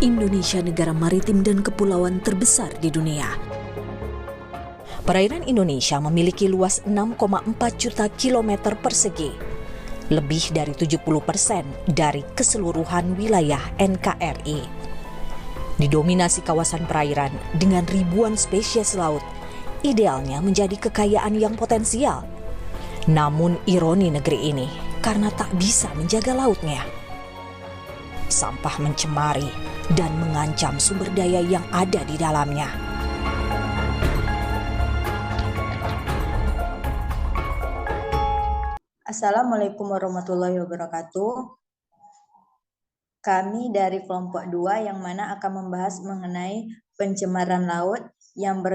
Indonesia negara maritim dan kepulauan terbesar di dunia. Perairan Indonesia memiliki luas 6,4 juta kilometer persegi, lebih dari 70% dari keseluruhan wilayah NKRI. Didominasi kawasan perairan dengan ribuan spesies laut, idealnya menjadi kekayaan yang potensial. Namun ironi negeri ini karena tak bisa menjaga lautnya. Sampah mencemari dan mengancam sumber daya yang ada di dalamnya. Assalamualaikum warahmatullahi wabarakatuh. Kami dari kelompok 2 yang mana akan membahas mengenai pencemaran laut yang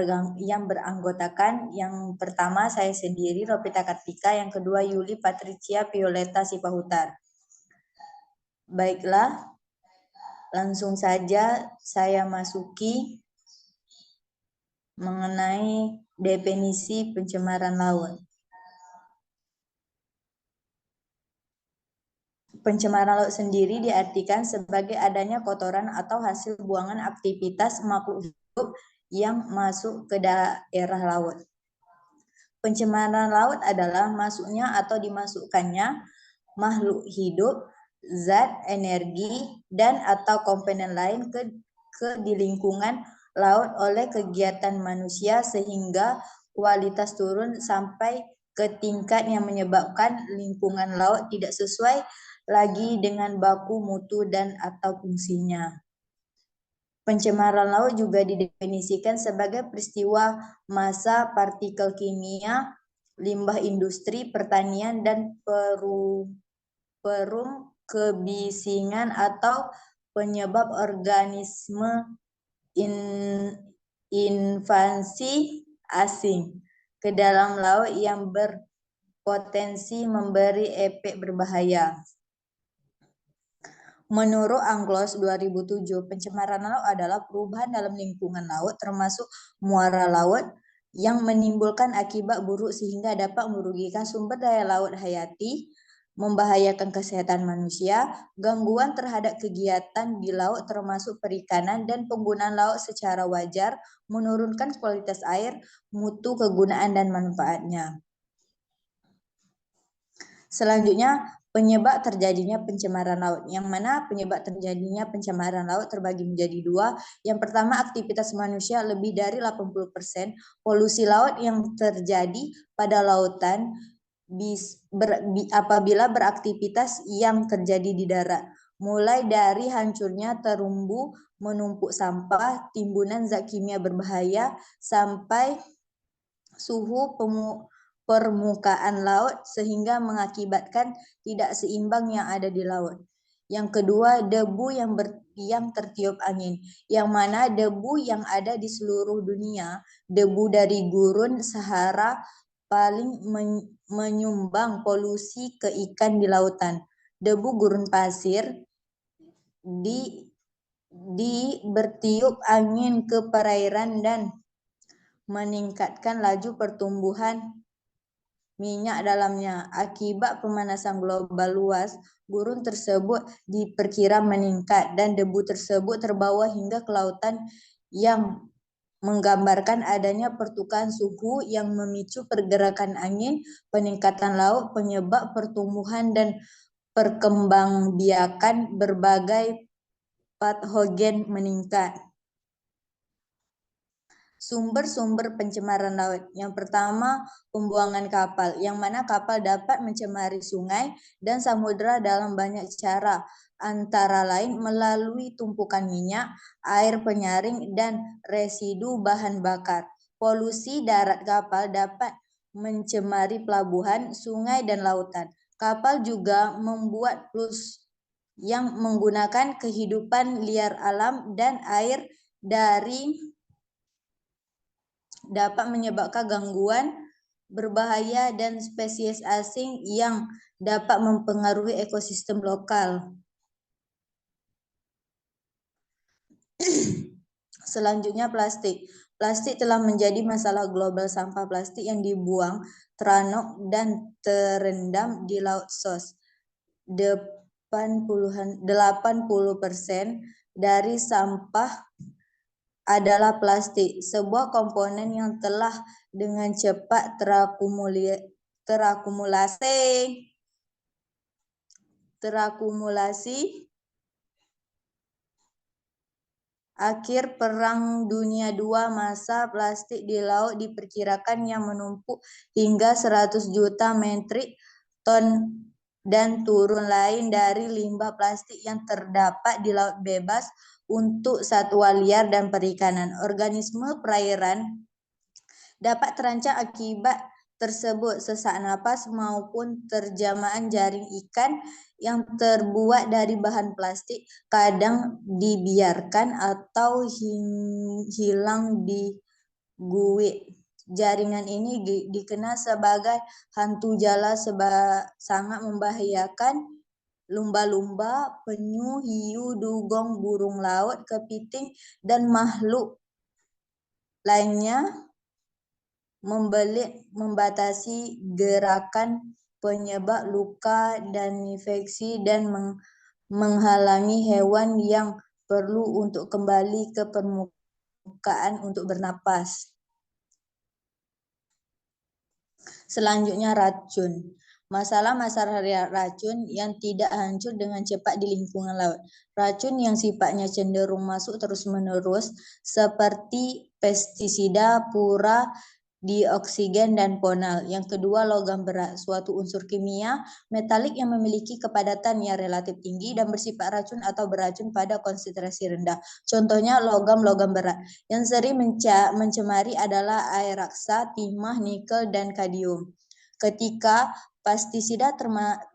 beranggotakan yang pertama saya sendiri Ropita Kartika, yang kedua Yuli Patricia Violeta Sipahutar. Baiklah, langsung saja saya masuki mengenai definisi pencemaran laut. Pencemaran laut sendiri diartikan sebagai adanya kotoran atau hasil buangan aktivitas makhluk hidup yang masuk ke daerah laut. Pencemaran laut adalah masuknya atau dimasukkannya makhluk hidup, zat, energi, dan atau komponen lain ke di lingkungan laut oleh kegiatan manusia sehingga kualitas turun sampai ke tingkat yang menyebabkan lingkungan laut tidak sesuai lagi dengan baku mutu dan atau fungsinya. Pencemaran laut juga didefinisikan sebagai peristiwa massa partikel kimia, limbah industri, pertanian, dan perum kebisingan atau penyebab organisme invasi asing ke dalam laut yang berpotensi memberi efek berbahaya. Menurut UNCLOS 2007, pencemaran laut adalah perubahan dalam lingkungan laut termasuk muara laut yang menimbulkan akibat buruk sehingga dapat merugikan sumber daya laut hayati, membahayakan kesehatan manusia, gangguan terhadap kegiatan di laut termasuk perikanan dan penggunaan laut secara wajar, menurunkan kualitas air, mutu kegunaan dan manfaatnya. Selanjutnya, penyebab terjadinya pencemaran laut, yang mana penyebab terjadinya pencemaran laut terbagi menjadi dua. Yang pertama, aktivitas manusia lebih dari 80%. Polusi laut yang terjadi pada lautan apabila beraktivitas yang terjadi di darat. Mulai dari hancurnya terumbu, menumpuk sampah, timbunan zat kimia berbahaya, sampai suhu permukaan laut sehingga mengakibatkan tidak seimbang yang ada di laut. Yang kedua, debu yang tertiup angin, yang mana debu yang ada di seluruh dunia, debu dari gurun Sahara paling menyumbang polusi ke ikan di lautan. Debu gurun pasir bertiup angin ke perairan dan meningkatkan laju pertumbuhan minyak dalamnya. Akibat pemanasan global luas, gurun tersebut diperkira meningkat dan debu tersebut terbawa hingga ke lautan yang menggambarkan adanya pertukaran suhu yang memicu pergerakan angin, peningkatan laut, penyebab pertumbuhan dan perkembangbiakan berbagai patogen meningkat. Sumber-sumber pencemaran laut. Yang pertama, pembuangan kapal, yang mana kapal dapat mencemari sungai dan samudera dalam banyak cara, antara lain melalui tumpukan minyak, air penyaring, dan residu bahan bakar. Polusi darat kapal dapat mencemari pelabuhan, sungai, dan lautan. Kapal juga membuat plus yang menggunakan kehidupan liar alam dan air dari dapat menyebabkan gangguan berbahaya dan spesies asing yang dapat mempengaruhi ekosistem lokal. Selanjutnya, plastik. Plastik telah menjadi masalah global. Sampah plastik yang dibuang teranok dan terendam di laut sos. 80% dari sampah adalah plastik, sebuah komponen yang telah dengan cepat terakumulasi akhir Perang Dunia II. Massa plastik di laut diperkirakan yang menumpuk hingga 100 juta metrik ton, dan turun lain dari limbah plastik yang terdapat di laut bebas untuk satwa liar dan perikanan. Organisme perairan dapat terancam akibat tersebut, sesak napas maupun terjamaan jaring ikan yang terbuat dari bahan plastik kadang dibiarkan atau hilang di guik. Jaringan ini dikenal sebagai hantu jala, sangat membahayakan lumba-lumba, penyu, hiu, dugong, burung laut, kepiting, dan makhluk lainnya. Membatasi gerakan, penyebab luka dan infeksi, dan menghalangi hewan yang perlu untuk kembali ke permukaan untuk bernapas. Selanjutnya racun. Masalah racun yang tidak hancur dengan cepat di lingkungan laut. Racun yang sifatnya cenderung masuk terus-menerus seperti pestisida, pura, dioksigen, dan ponal. Yang kedua, logam berat, suatu unsur kimia metalik yang memiliki kepadatan yang relatif tinggi dan bersifat racun atau beracun pada konsentrasi rendah. Contohnya logam-logam berat yang sering mencemari adalah air raksa, timah, nikel, dan kadium. Ketika pestisida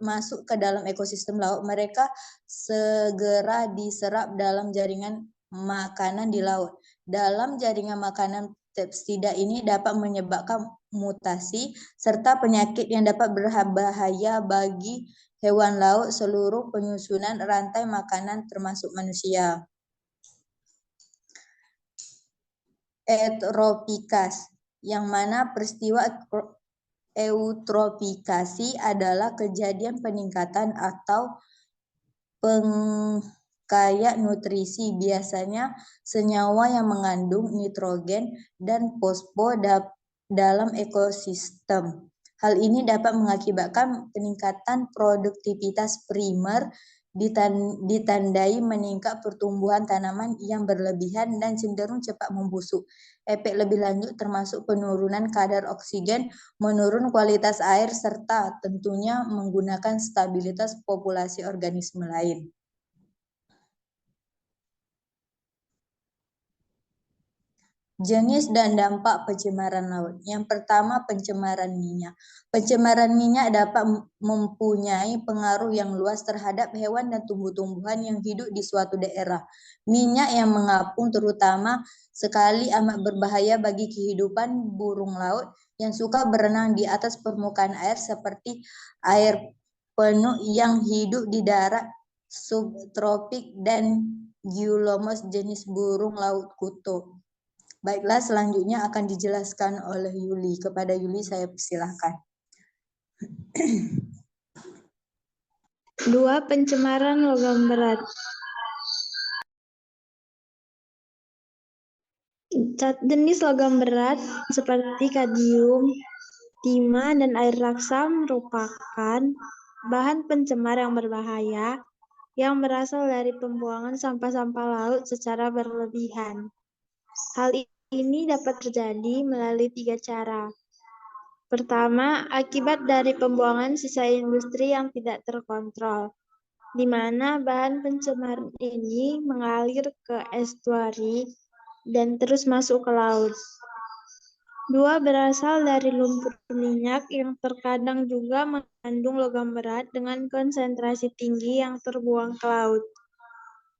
masuk ke dalam ekosistem laut, mereka segera diserap dalam jaringan makanan di laut. Dalam jaringan makanan, pestisida ini dapat menyebabkan mutasi serta penyakit yang dapat berbahaya bagi hewan laut, seluruh penyusunan rantai makanan termasuk manusia. Eutrofikasi, yang mana peristiwa eutrofikasi adalah kejadian peningkatan atau kaya nutrisi, biasanya senyawa yang mengandung nitrogen dan fosfor dalam ekosistem. Hal ini dapat mengakibatkan peningkatan produktivitas primer, ditandai meningkat pertumbuhan tanaman yang berlebihan dan cenderung cepat membusuk. Efek lebih lanjut termasuk penurunan kadar oksigen, menurun kualitas air, serta tentunya menggunakan stabilitas populasi organisme lain. Jenis dan dampak pencemaran laut. Yang pertama, pencemaran minyak. Pencemaran minyak dapat mempunyai pengaruh yang luas terhadap hewan dan tumbuh-tumbuhan yang hidup di suatu daerah. Minyak yang mengapung terutama sekali amat berbahaya bagi kehidupan burung laut yang suka berenang di atas permukaan air, seperti air penuh yang hidup di darat subtropik dan Gyulomus, jenis burung laut kutub. Baiklah, selanjutnya akan dijelaskan oleh Yuli. Kepada Yuli saya persilahkan. 2. Pencemaran logam berat. Jenis logam berat seperti kadium, timah, dan air raksa merupakan bahan pencemar yang berbahaya yang berasal dari pembuangan sampah-sampah laut secara berlebihan. Hal ini dapat terjadi melalui 3 cara. Pertama, akibat dari pembuangan sisa industri yang tidak terkontrol, di mana bahan pencemar ini mengalir ke estuari dan terus masuk ke laut. 2. Berasal dari lumpur minyak yang terkadang juga mengandung logam berat dengan konsentrasi tinggi yang terbuang ke laut.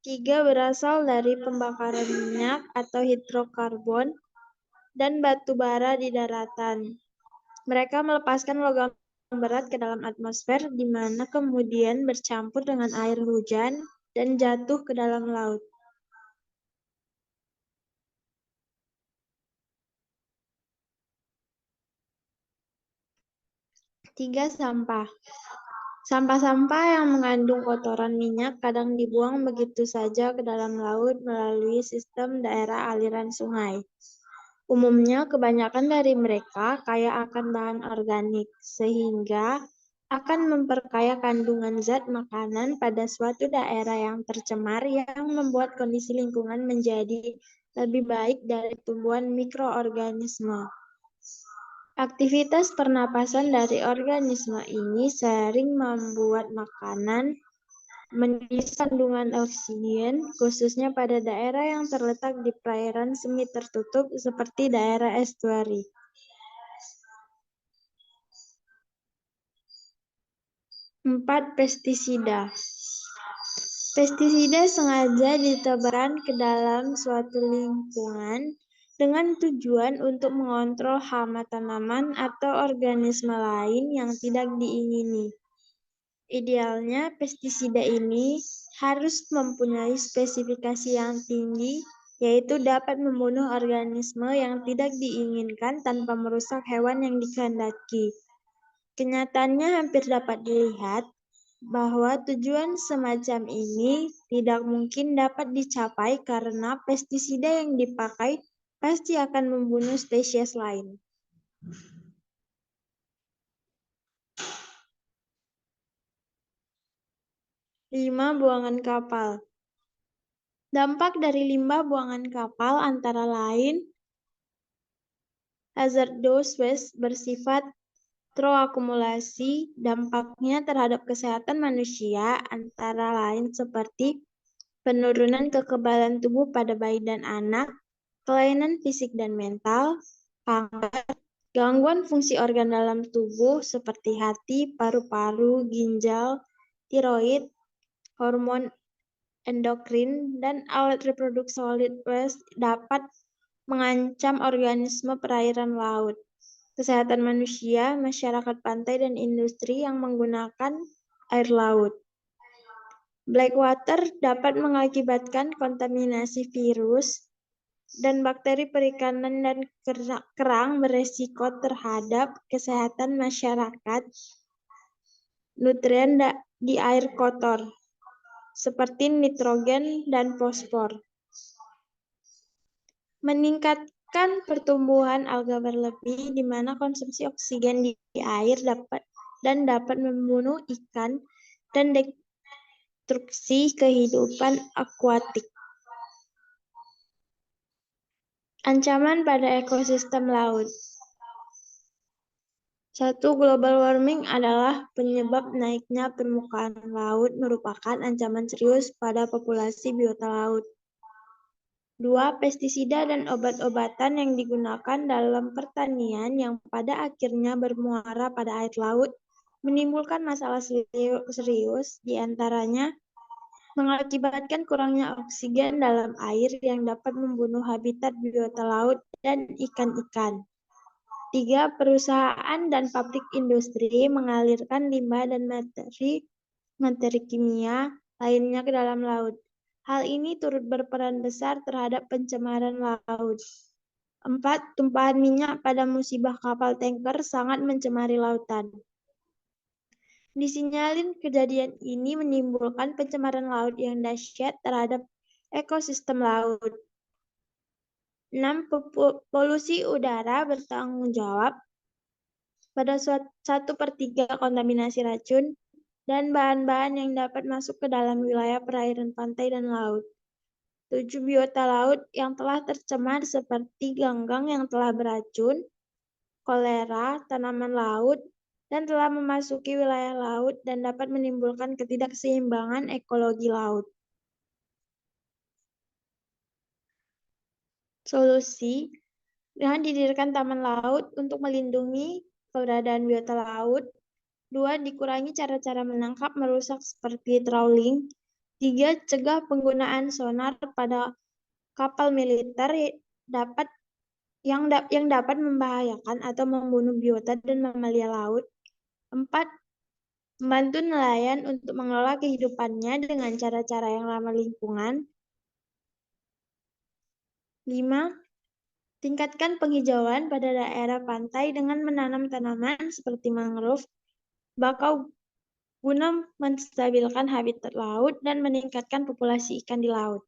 3. Berasal dari pembakaran minyak atau hidrokarbon dan batu bara di daratan. Mereka melepaskan logam berat ke dalam atmosfer, di mana kemudian bercampur dengan air hujan dan jatuh ke dalam laut. 3. Sampah. Sampah-sampah yang mengandung kotoran minyak kadang dibuang begitu saja ke dalam laut melalui sistem daerah aliran sungai. Umumnya, kebanyakan dari mereka kaya akan bahan organik, sehingga akan memperkaya kandungan zat makanan pada suatu daerah yang tercemar yang membuat kondisi lingkungan menjadi lebih baik dari tumbuhan mikroorganisme. Aktivitas pernapasan dari organisme ini sering membuat makanan menipis kandungan oksigen, khususnya pada daerah yang terletak di perairan semi tertutup seperti daerah estuari. Empat, pestisida. Pestisida sengaja ditebarkan ke dalam suatu lingkungan dengan tujuan untuk mengontrol hama tanaman atau organisme lain yang tidak diingini. Idealnya, pestisida ini harus mempunyai spesifikasi yang tinggi, yaitu dapat membunuh organisme yang tidak diinginkan tanpa merusak hewan yang dikehendaki. Kenyataannya hampir dapat dilihat bahwa tujuan semacam ini tidak mungkin dapat dicapai karena pestisida yang dipakai pasti akan membunuh spesies lain. Limbah buangan kapal. Dampak dari limbah buangan kapal antara lain hazardous waste bersifat teroakumulasi. Dampaknya terhadap kesehatan manusia antara lain seperti penurunan kekebalan tubuh pada bayi dan anak, kelainan fisik dan mental, kanker, gangguan fungsi organ dalam tubuh seperti hati, paru-paru, ginjal, tiroid, hormon endokrin, dan alat reproduksi. Solid waste dapat mengancam organisme perairan laut, kesehatan manusia, masyarakat pantai, dan industri yang menggunakan air laut. Black water dapat mengakibatkan kontaminasi virus dan bakteri perikanan dan kerang beresiko terhadap kesehatan masyarakat. Nutrien di air kotor, seperti nitrogen dan fosfor. Meningkatkan pertumbuhan alga berlebih, di mana konsumsi oksigen di air dapat membunuh ikan dan destruksi kehidupan akuatik. Ancaman pada ekosistem laut. 1. Global warming adalah penyebab naiknya permukaan laut merupakan ancaman serius pada populasi biota laut. 2. Pestisida dan obat-obatan yang digunakan dalam pertanian yang pada akhirnya bermuara pada air laut menimbulkan masalah serius, diantaranya mengakibatkan kurangnya oksigen dalam air yang dapat membunuh habitat biota laut dan ikan-ikan. 3. Perusahaan dan pabrik industri mengalirkan limbah dan materi kimia lainnya ke dalam laut. Hal ini turut berperan besar terhadap pencemaran laut. 4. Tumpahan minyak pada musibah kapal tanker sangat mencemari lautan. Disinyalir kejadian ini menimbulkan pencemaran laut yang dahsyat terhadap ekosistem laut. 6. Polusi udara bertanggung jawab pada 1/3 kontaminasi racun dan bahan-bahan yang dapat masuk ke dalam wilayah perairan pantai dan laut. 7. Biota laut yang telah tercemar seperti ganggang yang telah beracun, kolera, tanaman laut, dan telah memasuki wilayah laut dan dapat menimbulkan ketidakseimbangan ekologi laut. Solusi dengan didirikan taman laut untuk melindungi keberadaan biota laut. 2. Dikurangi cara-cara menangkap merusak seperti trawling. 3. Cegah penggunaan sonar pada kapal militer yang dapat membahayakan atau membunuh biota dan mamalia laut. 4. Membantu nelayan untuk mengelola kehidupannya dengan cara-cara yang ramah lingkungan. 5. Tingkatkan penghijauan pada daerah pantai dengan menanam tanaman seperti mangrove, bakau guna menstabilkan habitat laut dan meningkatkan populasi ikan di laut.